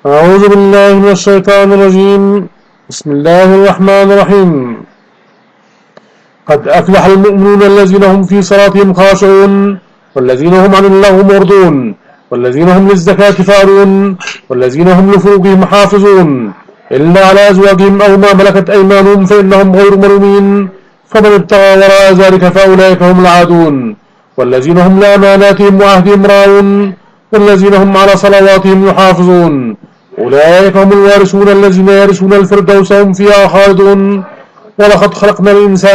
أعوذ بالله من الشيطان الرجيم. بسم الله الرحمن الرحيم. قد أفلح المؤمنون الذين هم في صلاتهم خاشعون والذين هم عن اللغو معرضون والذين هم للزكاة فاعلون والذين هم لفروجهم حافظون إلا على أزواجهم أو ما ملكت أيمانهم فإنهم غير ملومين فمن ابتغى وراء ذلك فأولئك هم العادون والذين هم لأماناتهم وعهدهم راعون والذين هم على صلواتهم يحافظون أولئك هم الوارثون الذين يرثون الفردوس هم فيها خالدون ولقد خلقنا الإنسان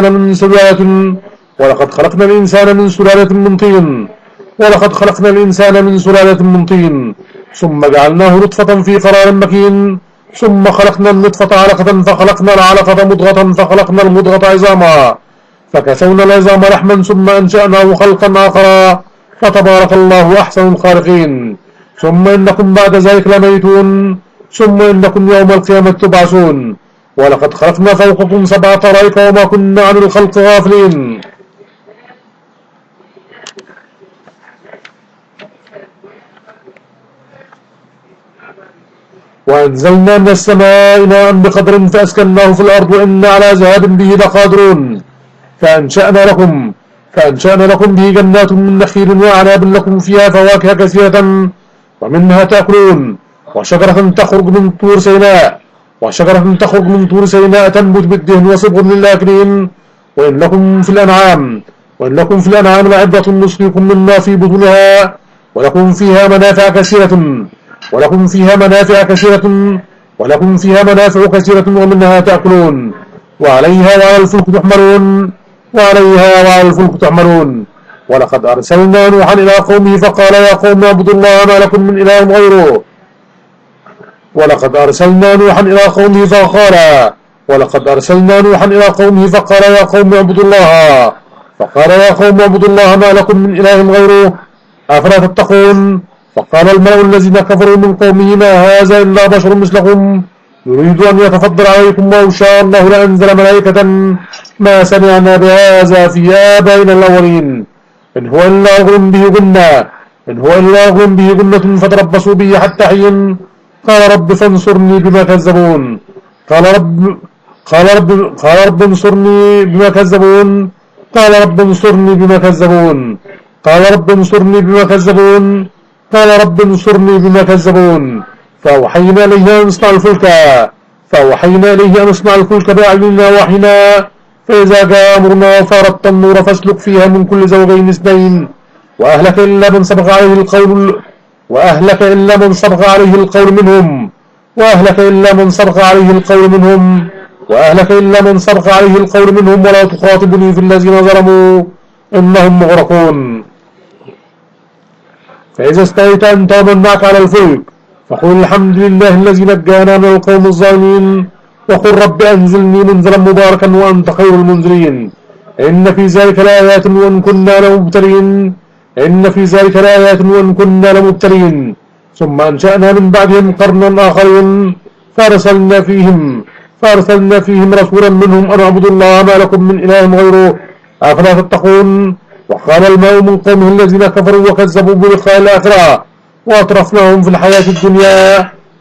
من سلالة من طين ثم جعلناه نطفة في قرار مكين ثم خلقنا النطفة علقة فخلقنا العلقة مضغة فخلقنا المضغة عظاما فكسونا العظام لحما ثم أنشأناه خلقا آخر فتبارك الله أحسن الخالقين ثم إنكم بعد ذلك لميتون ثم إنكم يوم القيامة تبعثون ولقد خلقنا فوقكم 7 طرائق وما كنا عن الخلق غافلين وأنزلنا من السماء ماء بقدر فأسكناه في الأرض وإنا على ذهاب به لقادرون فأنشأنا لكم به جنات من نخيل وأعناب لكم فيها فواكه كثيرة ومنها تأكلون وشجرة تخرج من طور سيناء تنبت بالدهن وصبغ للآكلين وإن لكم في الأنعام لعبرة نسقيكم مما في بطونها ولكم فيها منافع كثيرة ومنها تأكلون وعليها وعلى الفلك تحملون ولقد أرسلنا نوحا إلى قومه فقال يا قوم اعبدوا الله ما لكم من إله غيره ولقد أرسلنا نوحا إلى قومه فقال يا قوم اعبدوا الله ما لكم من إله غيره أفلا تتقون فقال الملأ الذين كفروا من قومه ما هذا إلا بشر مثلكم يريد أن يتفضل عليكم ولو شاء الله لأنزل ملائكة ما سمعنا بهذا في آبائنا الأولين إن هو إلا غر به جنة فتربصوا به حتى حين قال رب فانصرني بما كذبون قال رب انصرني بما كذبون فأوحينا إليه أن اصنع الفلك بأعيننا وحينا فإذا جاء أمرنا وفارت النور فاسلك فيها من كل زوجين اثنين وأهلك إلا من سبق عليه القول منهم ولا تخاطبني في الذين ظلموا إنهم مغرقون فإذا استويت أنت ومن معك على الفلك فقل الحمد لله الذي نجانا من القوم الظالمين وقل رب أنزلني منزلا مباركا وأنت خير المنزلين إن في ذلك لآيات وإن كنا لمبتلين ثم أنشأنا من بعدهم قرنا آخرين فأرسلنا فيهم رسولا منهم أن اعبدوا الله ما لكم من إله غيره أفلا تتقون وقال الملأ من قومه الذين كفروا وكذبوا بلقاء الآخرة وأترفناهم في الحياة الدنيا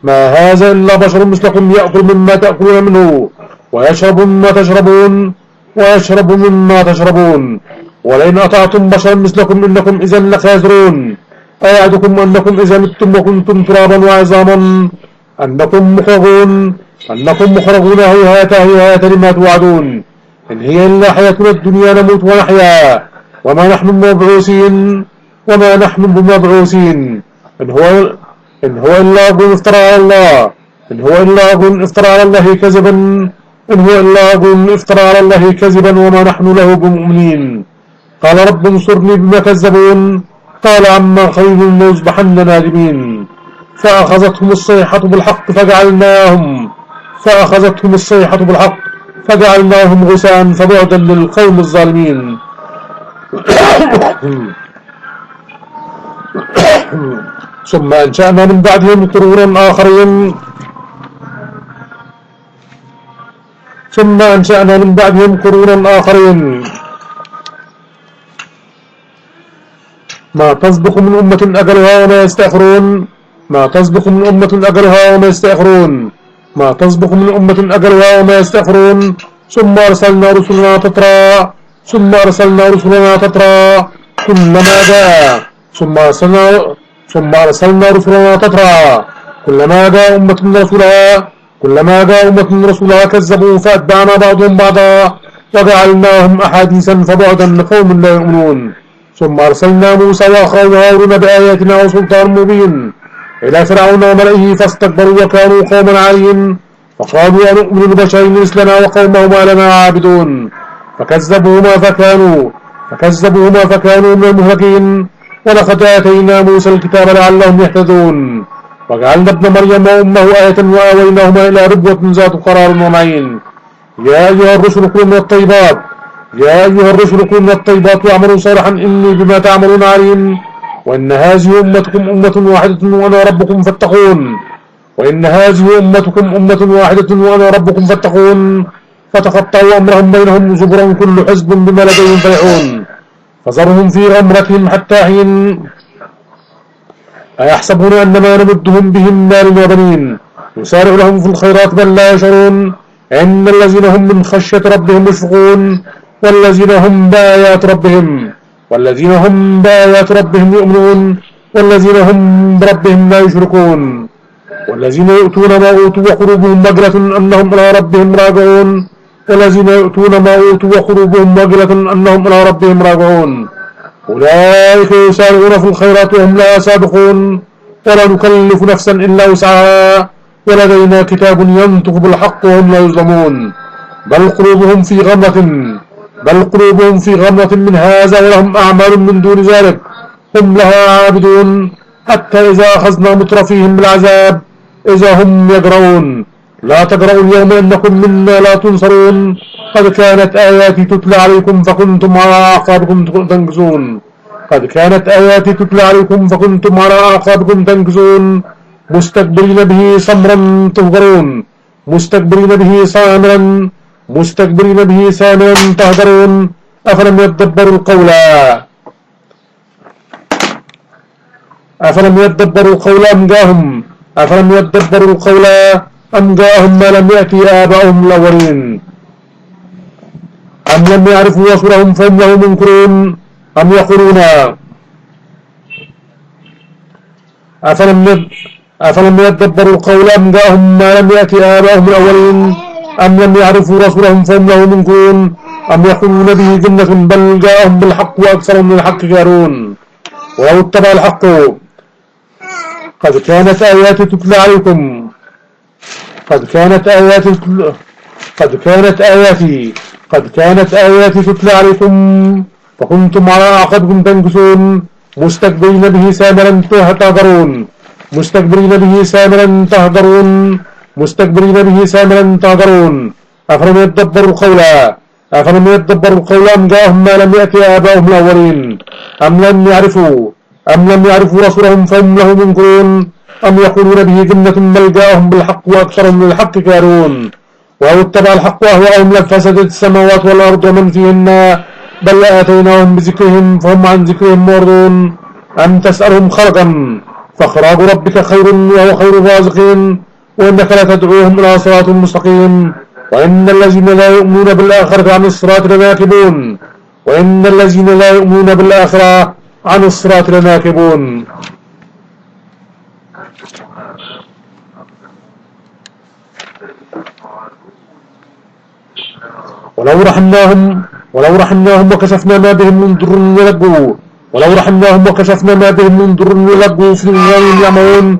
ما هذا إلا بشر مثلكم يأكل مما تأكلون منه ويشرب مما تشربون ولئن أطعتم بشرا مثلكم إنكم إذا لخاسرون أيعدكم أنكم إذا متم وكنتم ترابا وعظاما أنكم مخرجون هيهات لما توعدون إن هي إلا حياتنا الدنيا نموت ونحيا وما نحن بمبعوثين إن هو إلا رجل افترى على الله كذبا وما نحن له بمؤمنين قال رب انصرني بما كذبون قال عما قليل ليصبحن نادمين فأخذتهم الصيحة بالحق فجعلناهم غثاء فبعدا للقوم الظالمين ثم أنشأنا من بعدهم قرونا آخرين ما تسبق من أمة أجلها وما يستأخرون ما تسبق من أمة أجلها وما يستأخرون ما تسبق من أمة أجلها وما يستأخرون ثم أرسلنا رسلنا تترى ثم أرسلنا رسلنا تترى كلما جاء ثم أرسلنا رسلنا تترى كلما جاء أمة رسولها كذبوا فأتبعنا بعضهم بعضا وجعلناهم أحاديثا فبعدا لقوم لا يؤمنون ثم أرسلنا موسى وأخاه هارون بآياتنا وسلطان مبين إلى فرعون وملئه فاستكبروا وكانوا قوما عالين فقالوا أنؤمن لبشرين مثلنا وقومهما لنا عابدون فكذبوهما فكانوا من المهلكين ولقد آتينا موسى الكتاب لعلهم يهتدون وجعلنا ابن مريم وأمه آية وآويناهما إلى ربوة ذات قرار ومعين يا أيها الرسل كلوا من الطيبات واعملوا صالحا إني بما تعملون عليم وإن هذه أمتكم أمة واحدة وأنا ربكم فاتقون فتقطعوا أمرهم بينهم زبرا كل حزب بما لديهم فرحون فذرهم في غمرتهم حتى حين أيحسبون أن ما نمدهم به من مال وبنين يسارع لهم في الخيرات بل لا يشعرون إن الذين هم من خشية ربهم مشفقون والذين هم بآيات ربهم يؤمنون والذين هم بربهم لا يشركون والذين يؤتون ما أوتوا وقلوبهم وجلة أنهم إلى ربهم راجعون أولئك يسارعون في الخيرات وهم لا سابقون ولا نكلف نفسا إلا وسعها ولدينا كتاب ينطق بالحق وهم لا يظلمون بل قلوبهم في غمرة من هذا ولهم أعمال من دون ذلك هم لها عابدون حتى إذا أخذنا مترفيهم بالعذاب إذا هم يجرؤون لا تجرؤوا اليوم إنكم منا لا تنصرون قد كانت آياتي تتلى عليكم فكنتم على أعقابكم تنكزون مستكبرين به سامرا تهدرون أفلم يدبروا القول أم جاءهم ما لم يأتي آبائهم الأولين أم لم يعرفوا رسولهم فهم له منكرون أم يقولون أفلم يدبروا القول أم جاءهم ما لم يأتي آبائهم الأولين أم لم يعرفوا رسولهم فهم له منكرون أم يقولون به جنة بل جاءهم بالحق وأكثرهم من الحق كارهون ولو اتبع الحق قد كانت آياتي تتلى عليكم فكنتم على أعقابكم تنكسون مستكبرين به سامرا تهدرون أفلم يدبروا القول أم جاءهم ما لم يأتي آبائهم الأولين أم لم يعرفوا رسولهم فهم له منكرون أم يقولون به جنة بل جاءهم بالحق وأكثرهم من الحق كارهون ولو اتبع الحق أهواءهم لفسدت السماوات والأرض ومن فيهن بل آتيناهم بذكرهم فهم عن ذكرهم معرضون أم تسألهم خلقا فخراج ربك خير وهو خير الرازقين وإنك لتدعوهم إلى صراط مستقيم وإن الذين لا يؤمنون بالآخرة عن الصراط لناكبون ولو رحمناهم وكشفنا ما بهم من ضر للجوا في الغيام يعمهون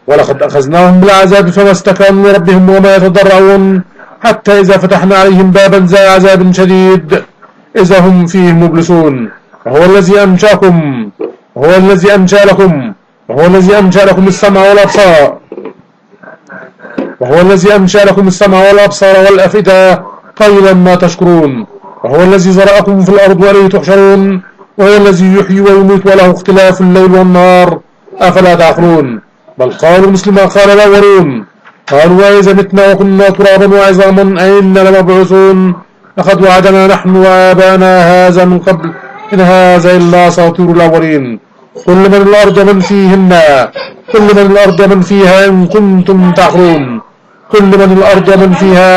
ولقد أخذناهم بالعذاب فما استكانوا لربهم وما يتضرعون حتى إذا فتحنا عليهم بابا ذا عذاب شديد إذا هم فيه مبلسون وهو الذي أنشأ لكم السمع والأبصار والأفئدة قليلا ما تشكرون وهو الذي زرعكم في الأرض وإليه تحشرون وهو الذي يحيي ويميت وله اختلاف الليل والنهار أفلا تعقلون بل قالوا مثل ما قال الأولون قالوا وإذا متنا وكنا ترابا وعظاما أئنا لمبعوثون لقد وعدنا نحن وآباؤنا هذا من قبل إن هذا إلا أساطير الأولين قل من الأرض من فيهن قل من الأرض من فيها إن كنتم تعقلون قل من الأرض من فيها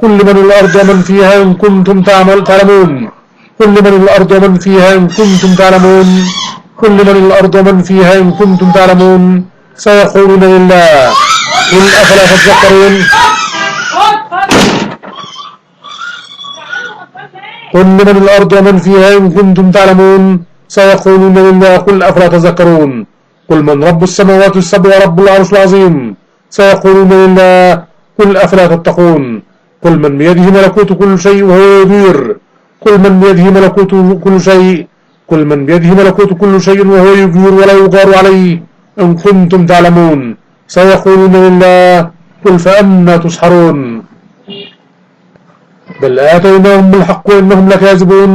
قل من الأرض من فيها إن كنتم تعلمون قل من الأرض من فيها إن كنتم تعلمون قل من الأرض من فيها إن كنتم تعلمون سيقولون لله قل أفلا تذكرون قل من الأرض من فيها إن كنتم تعلمون سيقولون لله قل أفلا تذكرون قل من رب السماوات السبع ورب العرش العظيم سيقولون لله قل أفلا تتقون قل من بيده ملكوت كل شيء وهو يدير قل من بيده ملكوت كل شيء قل من بيده ملكوت كل شيء وهو يجير ولا يغار عليه إن كنتم تعلمون سيقولون لله قل فأنا تسحرون بل آتيناهم بالحق وإنهم لكاذبون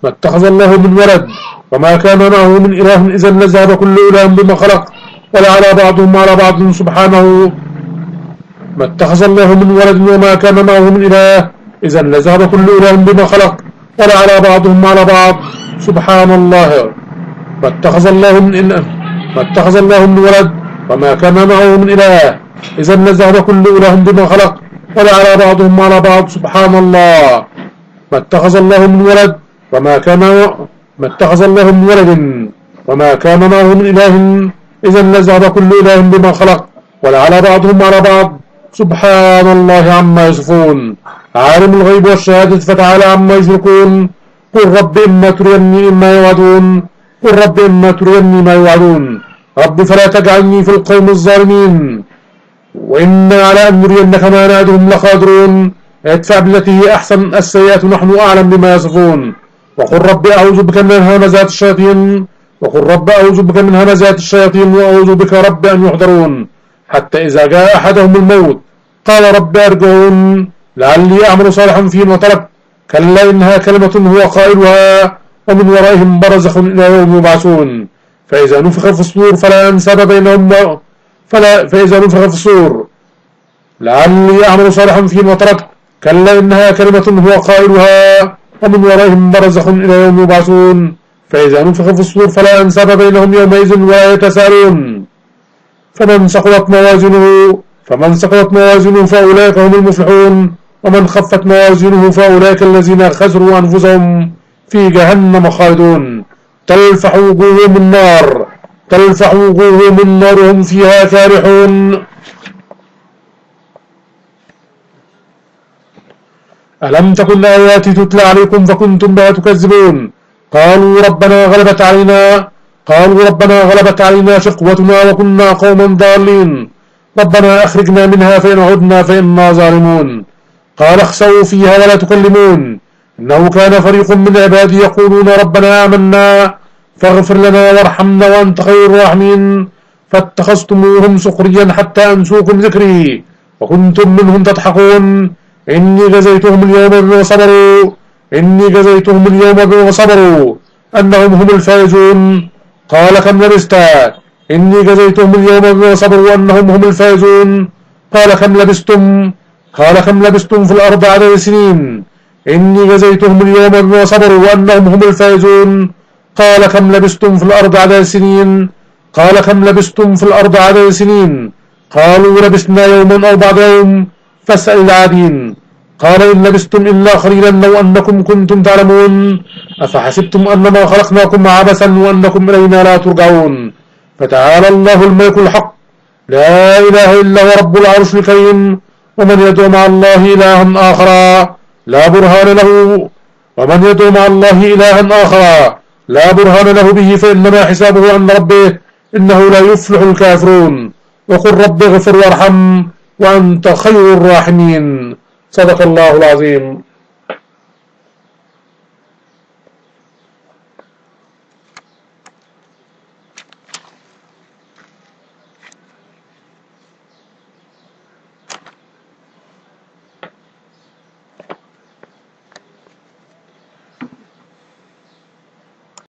ما اتخذ الله من ولد وما كان معه من إله إذا لذهب كل إله بما خلق ولعلى بعضهم على بعض سبحانه ما اتخذ الله من ولد وما كان معه من إله إذا لذهب كل إله بما خلق ولعلى بعضهم على بعض سبحان الله ما اتخذ الله من ولد وما كان معه من إله إذا لذهب كل إله بما خلق ولعلى بعضهم على بعض سبحان الله ما اتخذ الله من ولد وما اتخذ الله من ولد وما كان معه من إله إذا لذهب كل إله بما خلق ولعلى بعضهم على بعض سبحان الله عما يصفون عالم الغيب والشهادة فتعالى عما يشركون قل رب إما تريني إما يوعدون قل رب إما تريني ما يوعدون رب فلا تجعلني في القوم الظالمين وإنا على أن نرينك ما نعدهم لقادرون ادفع بالتي هي أحسن السيئات نحن أعلم بما يصفون وقل رب أعوذ بك من همزات الشياطين وأعوذ بك رب أن يحضرون حتى إذا جاء أحدهم الموت قال رب أرجعون لعلي أعمل صالحا فيما ترك كلا إنها كلمة هو قائلها ومن ورائهم برزخ إلى يوم يبعثون فإذا نفخ في الصور فلا أنساب بينهم فإذا نفخ في الصور لعلي أعمل صالحا فيما ترك كلا إنها كلمة هو قائلها ومن ورائهم برزخ إلى يوم يبعثون فإذا نفخ في الصور فلا أنساب بينهم يومئذ ولا يتساءلون فمن ثقلت موازينه فأولئك هم المفلحون ومن خفت موازينه فأولئك الذين خسروا أنفسهم في جهنم خالدون تلفح وجوههم النار وهم فيها كارحون ألم تكن آياتي تتلى عليكم فكنتم بها تكذبون قالوا ربنا غلبت علينا شقوتنا وكنا قوما ضالين ربنا أخرجنا منها فإن عدنا فإنا ظالمون قال اخسئوا فيها ولا تكلمون إنه كان فريق من عبادي يقولون ربنا آمنا فاغفر لنا وارحمنا وأنت خير الراحمين فاتخذتموهم سخريا حتى أنسوكم ذكري وكنتم منهم تضحكون إني جزيتهم اليوم بما صبروا أنهم هم الفائزون قال كم لبثت إني جزيتهم اليوم بما صبروا أنهم هم الفائزون قال كم لبثتم في الأرض عدد سنين إني جزيتهم اليوم بما صبروا أنهم هم الفائزون قال كم لبثتم في الأرض عدد سنين قالوا لبثنا يوما أو بعض يوم فاسأل العادين قال إن لبثتم إلا قليلا لو أنكم كنتم تعلمون أفحسبتم أنما خلقناكم عبثا وأنكم إلينا لا ترجعون فتعالى الله الملك الحق لا إله إلا هو رب العرش الكريم ومن يدعو مع الله إلها آخر لا برهان له به فإنما حسابه عند ربه إنه لا يفلح الكافرون وقل رب اغفر وارحم وأنت خير الراحمين صدق الله العظيم